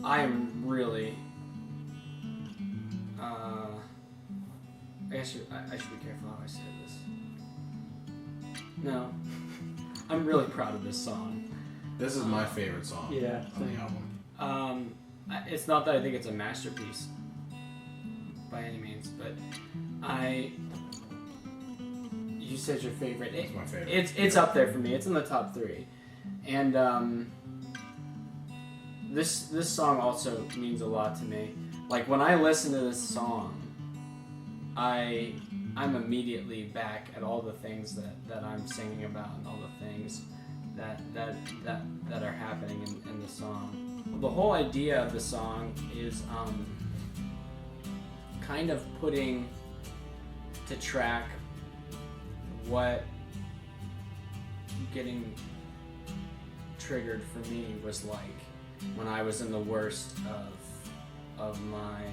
I am really. I guess I should be careful how I say this. No, I'm really proud of this song. This is my favorite song on the album. It's not that I think it's a masterpiece by any means, but you said your favorite. It's my favorite. It's up there for me. It's in the top 3, and this song also means a lot to me. Like when I listen to this song, I'm immediately back at all the things that I'm singing about and all the things that are happening in the song. The whole idea of the song is kind of putting to track what getting triggered for me was like when I was in the worst of my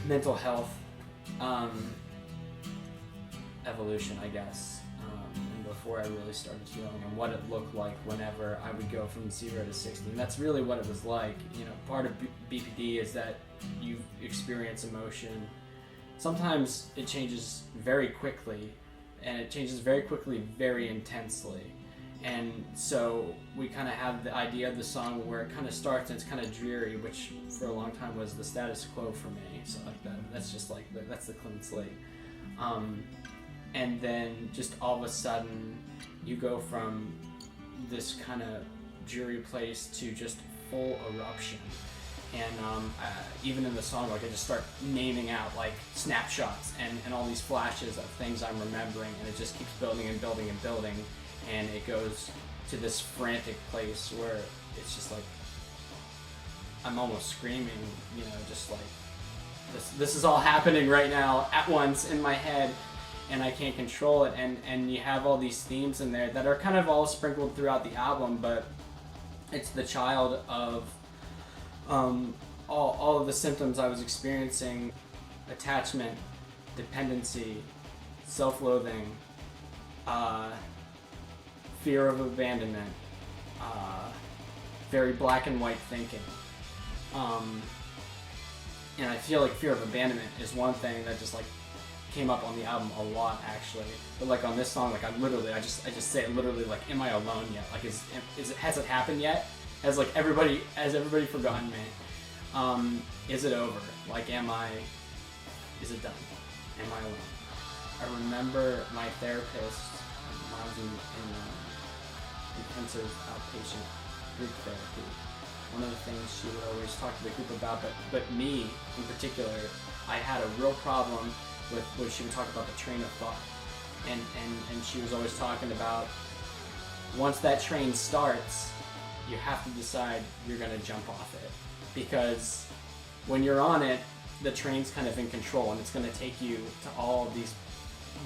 mental health evolution, I guess, and before I really started healing, and what it looked like whenever I would go from 0 to 60. And that's really what it was like. You know, part of BPD is that you experience emotion. Sometimes it changes very quickly, and it changes very quickly, very intensely. And so we kind of have the idea of the song where it kind of starts and it's kind of dreary, which for a long time was the status quo for me. So like that's just like that's the clean slate. And then just all of a sudden you go from this kind of dreary place to just full eruption. And even in the song, like I just start naming out like snapshots and all these flashes of things I'm remembering, and it just keeps building and building and building. And it goes to this frantic place where it's just like I'm almost screaming, you know, just like this is all happening right now at once in my head, and I can't control it. And you have all these themes in there that are kind of all sprinkled throughout the album, but it's the child of all of the symptoms I was experiencing: attachment, dependency, self-loathing, fear of abandonment, very black and white thinking. And I feel like fear of abandonment is one thing that just like came up on the album a lot actually. But like on this song, like I just say it literally like, am I alone yet? Like has it happened yet? Has everybody forgotten me? Is it over? Like is it done? Am I alone? I remember my therapist when I was in intensive outpatient group therapy. One of the things she would always talk to the group about, but me in particular, I had a real problem with when she would talk about the train of thought. And she was always talking about once that train starts, you have to decide you're going to jump off it. Because when you're on it, the train's kind of in control, and it's going to take you to all of these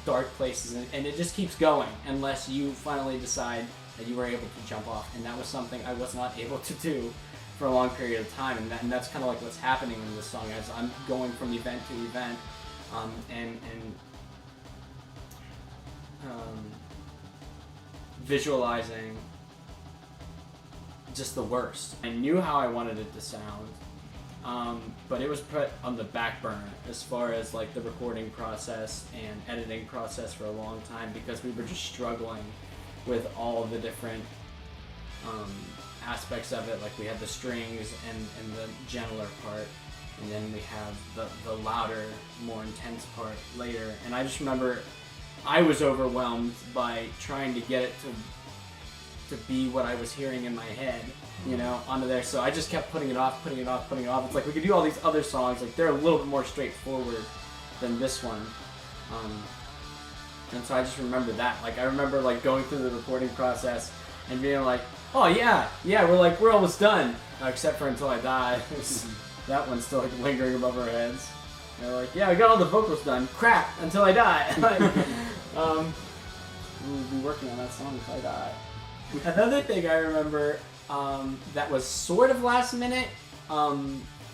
dark places, and it just keeps going unless you finally decide that you were able to jump off. And that was something I was not able to do for a long period of time, and that's kind of like what's happening in this song as I'm going from event to event, and visualizing just the worst. I knew how I wanted it to sound, but it was put on the back burner as far as like the recording process and editing process for a long time, because we were just struggling with all the different aspects of it. Like we had the strings and the gentler part, and then we have the louder, more intense part later. And I just remember I was overwhelmed by trying to get it to be what I was hearing in my head, you know, onto there. So I just kept putting it off. It's like we could do all these other songs, like they're a little bit more straightforward than this one. And so I just remember that. Like I remember like going through the recording process and being like, oh yeah, we're almost done. Except for Until I Die. That one's still like lingering above our heads. And they're like, yeah, we got all the vocals done. Crap, Until I Die. Like, we'll be working on that song Until I Die. Another thing I remember that was sort of last minute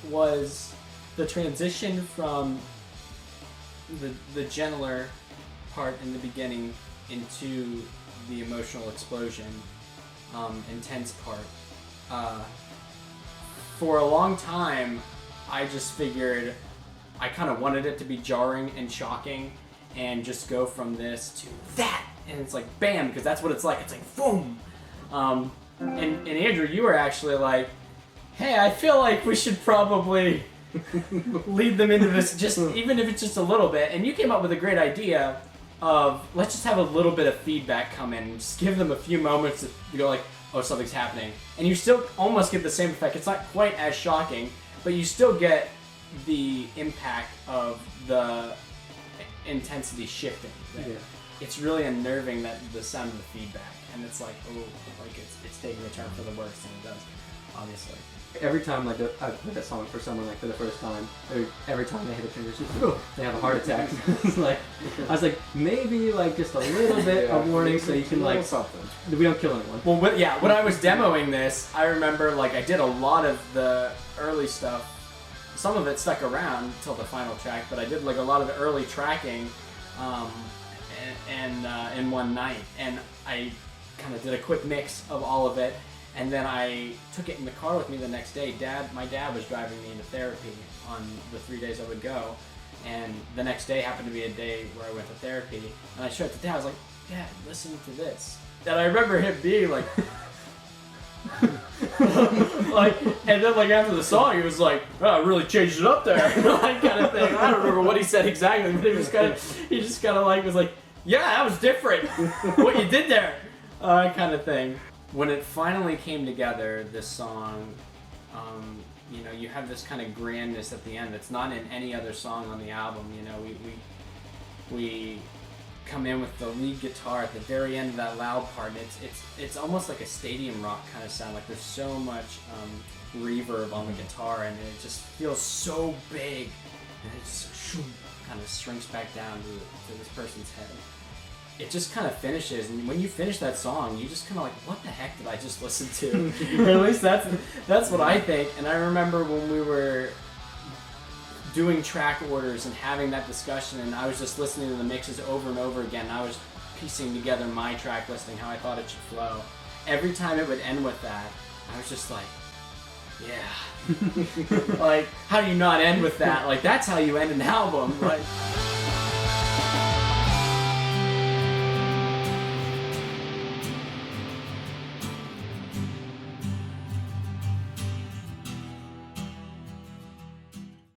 was the transition from the gentler part in the beginning into the emotional explosion. intense part. For a long time, I just figured I kind of wanted it to be jarring and shocking and just go from this to that. And it's like, bam, because that's what it's like. It's like, boom. And Andrew, you were actually like, hey, I feel like we should probably lead them into this, just even if it's just a little bit. And you came up with a great idea of, let's just have a little bit of feedback come in. Just give them a few moments to go like, oh, something's happening. And you still almost get the same effect. It's not quite as shocking, but you still get the impact of the intensity shifting. Yeah. It's really unnerving, that the sound of the feedback. And it's like, oh, like it's taking a turn for the worse, and it does, obviously. Every time like I play that song for someone like for the first time, or every time they hit a transition, they have a heart attack. It's like, I was like, maybe like just a little bit of warning so you can like something. We don't kill anyone. Well, when I was demoing this, I remember like I did a lot of the early stuff. Some of it stuck around till the final track, but I did like a lot of the early tracking, in one night, and I kind of did a quick mix of all of it. And then I took it in the car with me the next day. My dad was driving me into therapy on the 3 days I would go. And the next day happened to be a day where I went to therapy. And I showed it to Dad. I was like, Dad, listen to this. And I remember him being like... and then like after the song, he was like, oh, I really changed it up there. Like kind of thing. I don't remember what he said exactly, but he just kind of like was like, yeah, that was different. What you did there. Kind of thing. When it finally came together, this song, you have this kind of grandness at the end that's not in any other song on the album. You know, we come in with the lead guitar at the very end of that loud part, and it's almost like a stadium rock kind of sound. Like there's so much reverb on the guitar, and it just feels so big, and it just kind of shrinks back down to this person's head. It just kind of finishes, and when you finish that song, you just kind of like, what the heck did I just listen to? Or at least that's what I think. And I remember when we were doing track orders and having that discussion, and I was just listening to the mixes over and over again, and I was piecing together my track listing, how I thought it should flow. Every time it would end with that, I was just like, yeah. Like, how do you not end with that? Like, that's how you end an album. Like.